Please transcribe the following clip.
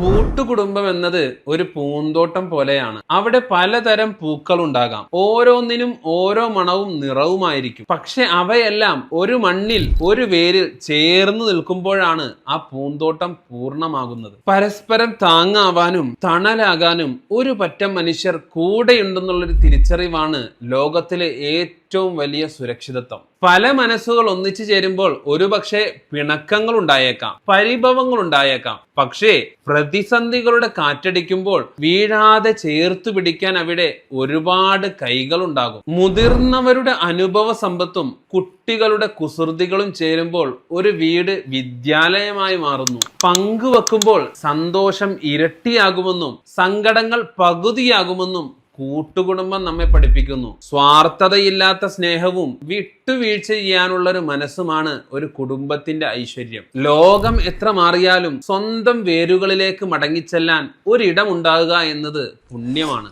കൂട്ടുകുടുംബം എന്നത് ഒരു പൂന്തോട്ടം പോലെയാണ്. അവിടെ പലതരം പൂക്കൾ ഉണ്ടാകാം. ഓരോന്നിനും ഓരോ മണവും നിറവുമായിരിക്കും. പക്ഷെ അവയെല്ലാം ഒരു മണ്ണിൽ ഒരു വേരിൽ ചേർന്ന് നിൽക്കുമ്പോഴാണ് ആ പൂന്തോട്ടം പൂർണ്ണമാകുന്നത്. പരസ്പരം താങ്ങാവാനും തണലാകാനും ഒരു പറ്റം മനുഷ്യർ കൂടെയുണ്ടെന്നുള്ളൊരു തിരിച്ചറിവാണ് ലോകത്തിലെ ഏറ്റവും വലിയ സുരക്ഷിതത്വം. പല മനസ്സുകൾ ഒന്നിച്ചു ചേരുമ്പോൾ ഒരുപക്ഷെ പിണക്കങ്ങൾ ഉണ്ടായേക്കാം, പരിഭവങ്ങൾ ഉണ്ടായേക്കാം. പക്ഷേ പ്രതിസന്ധികളുടെ കാറ്റടിക്കുമ്പോൾ വീഴാതെ ചേർത്തു പിടിക്കാൻ അവിടെ ഒരുപാട് കൈകൾ ഉണ്ടാകും. മുതിർന്നവരുടെ അനുഭവ സമ്പത്തും കുട്ടികളുടെ കുസൃതികളും ചേരുമ്പോൾ ഒരു വീട് വിദ്യാലയമായി മാറുന്നു. പങ്കുവെക്കുമ്പോൾ സന്തോഷം ഇരട്ടിയാകുമെന്നും സങ്കടങ്ങൾ പകുതിയാകുമെന്നും കൂട്ടുകുടുംബം നമ്മെ പഠിപ്പിക്കുന്നു. സ്വാർത്ഥതയില്ലാത്ത സ്നേഹവും വിട്ടുവീഴ്ച ചെയ്യാനുള്ള ഒരു മനസ്സുമാണ് ഒരു കുടുംബത്തിന്റെ ഐശ്വര്യം. ലോകം എത്ര മാറിയാലും സ്വന്തം വേരുകളിലേക്ക് മടങ്ങിച്ചെല്ലാൻ ഒരിടം ഉണ്ടാകുക എന്നത് പുണ്യമാണ്.